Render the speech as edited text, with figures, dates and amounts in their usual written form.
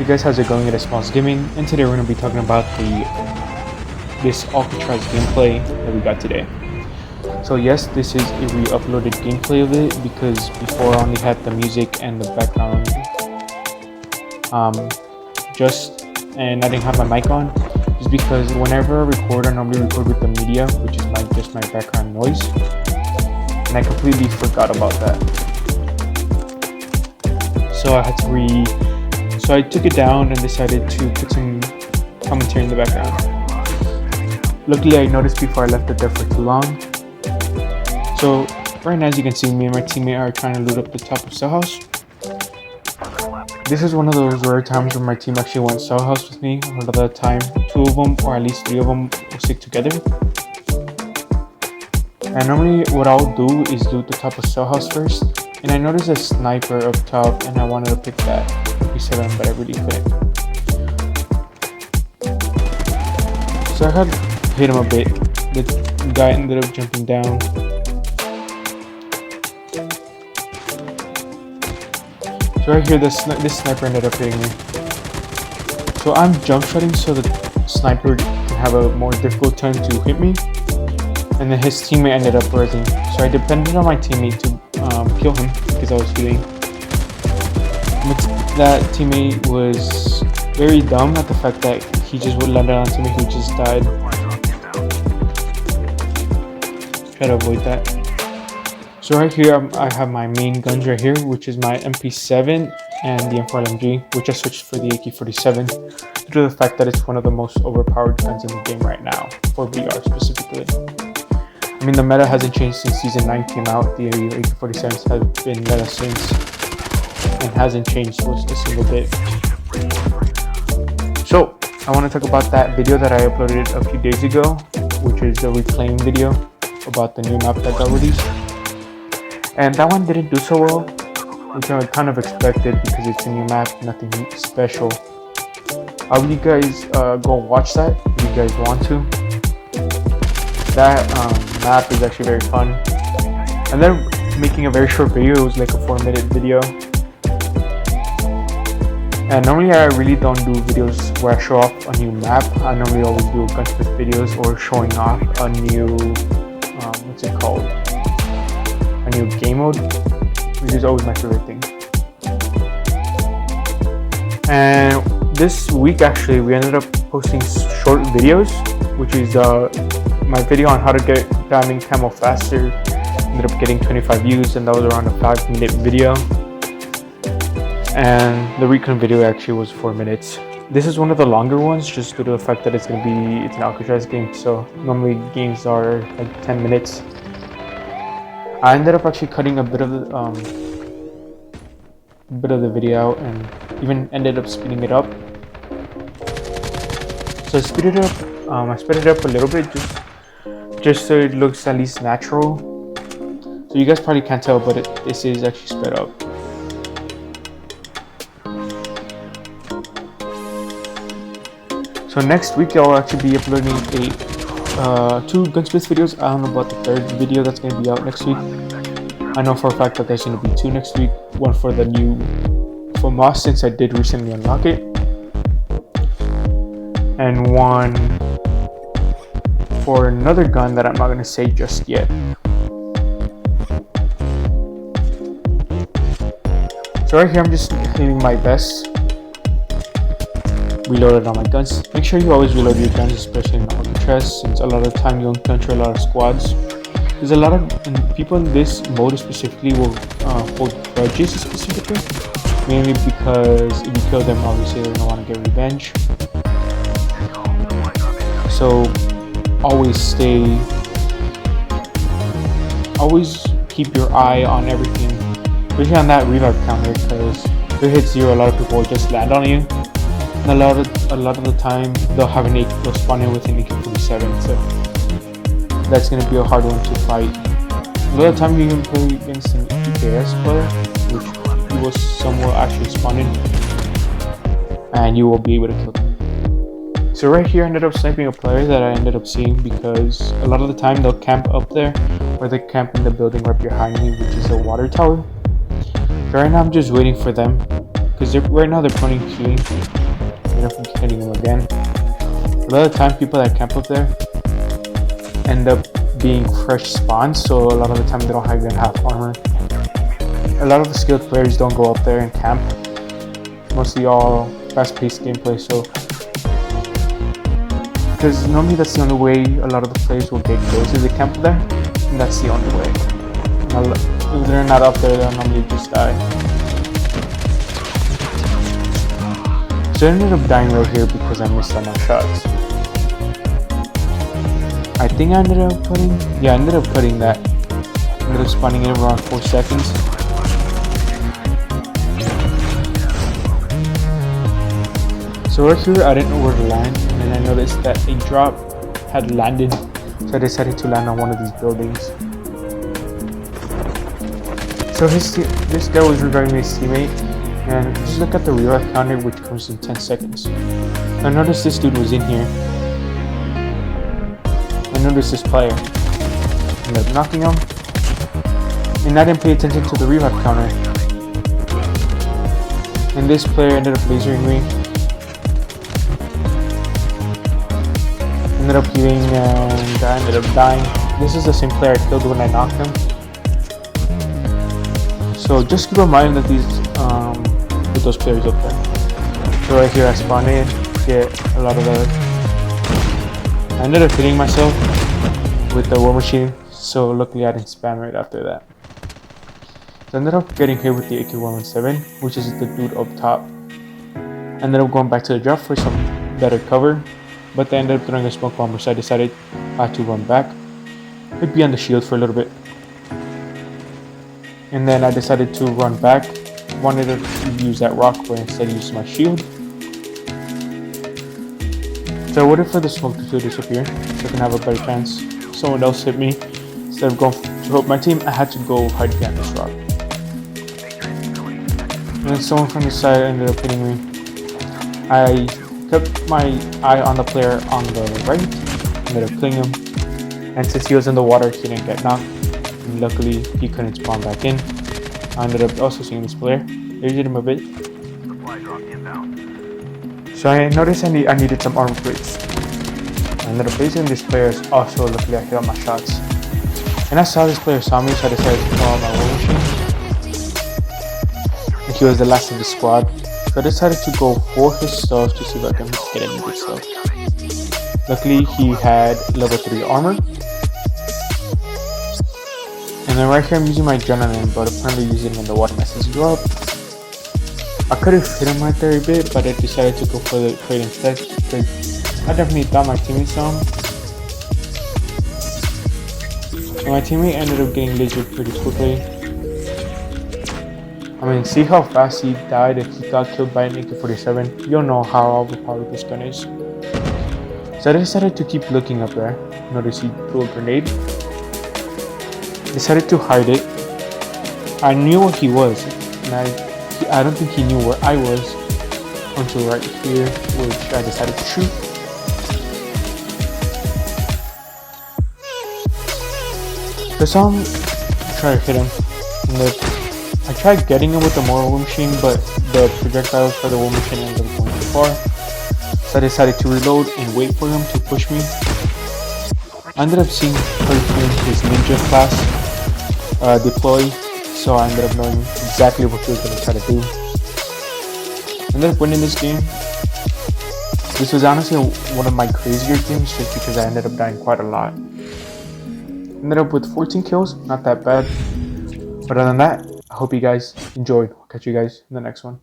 Hey guys, how's it going? It is Smalls Gaming, and today we're going to be talking about this Alcatraz gameplay that we got today. So yes, this is a re-uploaded gameplay of it because before I only had the music and the background, and I didn't have my mic on, just because whenever I record, I normally record with the media, which is just my background noise, and I completely forgot about that. So I had to So I took it down and decided to put some commentary in the background. Luckily, I noticed before I left it there for too long. So right now, as you can see, me and my teammate are trying to loot up the top of Cell House. This is one of those rare times where my team actually went Cell House with me. A lot of the time, two of them or at least three of them will stick together. And normally what I'll do is loot the top of Cell House first. And I noticed a sniper up top and I wanted to pick that P7, but I really couldn't. So I had hit him a bit. The guy ended up jumping down. So right here, this sniper ended up hitting me. So I'm jump shotting so the sniper can have a more difficult time to hit me. And then his teammate ended up rezzing. So I depended on my teammate to kill him because I was healing. That teammate was very dumb at the fact that he just would land on a teammate who just died. Try to avoid that. So right here I have my main guns right here, which is my MP7 and the M4LMG, which I switched for the AK-47 due to the fact that it's one of the most overpowered guns in the game right now, for VR specifically. I mean, the meta hasn't changed since Season 9 came out. The AK-47s have been meta since and hasn't changed just a single bit. So, I want to talk about that video that I uploaded a few days ago, which is the Reclaim video about the new map that got released. And that one didn't do so well, which I kind of expected because it's a new map, nothing special. I will you guys go watch that if you guys want to. That map is actually very fun. And then making a very short video, it was like a 4-minute video. And normally I really don't do videos where I show off a new map. I normally always do gunsmith videos or showing off a new, what's it called? A new game mode, which is always my favorite thing. And this week actually we ended up posting short videos, which is my video on how to get diamond camo faster ended up getting 25 views, and that was around a 5-minute video. And the recon video actually was 4 minutes. This is one of the longer ones just due to the fact that it's an Alcatraz game, so normally games are like 10 minutes. I ended up actually cutting a bit of the video out and even ended up speeding it up. So I sped it up a little bit just so it looks at least natural. So you guys probably can't tell, but this is actually sped up. So next week I'll actually be uploading two gunsmith videos. I don't know about the third video that's going to be out next week. I know for a fact that there's going to be 2 next week. One for the new Moss, since I did recently unlock it, and one for another gun that I'm not going to say just yet. So right here I'm just doing my best. Reloaded on my guns. Make sure you always reload your guns, especially in Alcatraz, since a lot of the time you encounter a lot of squads. There's a lot of people in this mode specifically will hold grudges specifically, mainly because if you kill them, obviously they're gonna want to get revenge. So always keep your eye on everything, especially on that revive counter, because if it hits 0, a lot of people will just land on you. And a lot of the time they'll spawn in with an AK-47, so that's gonna be a hard one to fight. A lot of the time you can play against an EKS player, which some will actually spawn in, and you will be able to kill them. So right here I ended up sniping a player that I ended up seeing, because a lot of the time they'll camp up there, or they camp in the building right behind me, which is a water tower. So right now I'm just waiting for them, Because right now they're putting healing. Ended up hitting them again. A lot of the time people that camp up there end up being fresh spawns, so a lot of the time they don't even have armor. A lot of the skilled players don't go up there and camp. Mostly all fast-paced gameplay, so because normally that's the only way a lot of the players will get kills is they camp there, and that's the only way. If they're not up there, they'll normally just die. So I ended up dying right here because I missed all my shots. I think I ended up cutting that. Ended up spawning it around 4 seconds. So right here I didn't know where to land, and then I noticed that a drop had landed, so I decided to land on one of these buildings. So this guy was reviving his teammate, and just look at the revive counter, which comes in 10 seconds. I noticed this dude was in here. I noticed this player. Ended up knocking him, and I didn't pay attention to the revive counter. And this player ended up lasering me. Ended up healing, and I ended up dying. This is the same player I killed when I knocked him. So just keep in mind that with those players up there. So right here I spawned in, get a lot of those. I ended up hitting myself with the war machine, so luckily I didn't spam right after that. So I ended up getting hit with the AK-117, which is the dude up top. I ended up going back to the drop for some better cover, but they ended up throwing a smoke bomb, so I decided I had to run back. I'd be on the shield for a little bit. And then I decided to run back. Wanted to use that rock, but instead use my shield. So I waited for the smoke to disappear so I can have a better chance. Someone else hit me. Instead of going to help my team, I had to go hide behind this rock. And then someone from the side ended up hitting me. I kept my eye on the player on the right, ended up killing him. And since he was in the water, he didn't get knocked. And luckily, he couldn't spawn back in. I ended up also seeing this player. Irritated him a bit. So I noticed I needed some armor plates. I ended up placing this player. Also, luckily, I hit all my shots. And I saw this player saw me, so I decided to call my war machine. And he was the last of the squad. So I decided to go for his stuff to see if I can get any good stuff. Luckily, he had level 3 armor. And then right here I'm using my adrenaline, but apparently using it when the water messages go up. I could have hit him right there a bit, but I decided to go for the crate instead, because I definitely thought my teammate saw him. And my teammate ended up getting lasered pretty quickly. I mean, see how fast he died if he got killed by an AK-47? You'll know how overpowered this gun is. So I decided to keep looking up there. Notice he threw a grenade. Decided to hide it. I knew where he was, and I don't think he knew where I was until right here, which I decided to shoot. So some try to hit him, and I tried getting him with the war machine, but the projectiles for the war machine ended up going too far. So I decided to reload and wait for him to push me. I ended up seeing his ninja class deploy, so I ended up knowing exactly what he was going to try to do. I ended up winning this game. This was honestly one of my crazier games just because I ended up dying quite a lot. Ended up with 14 kills, not that bad. But other than that, I hope you guys enjoyed. I'll catch you guys in the next one.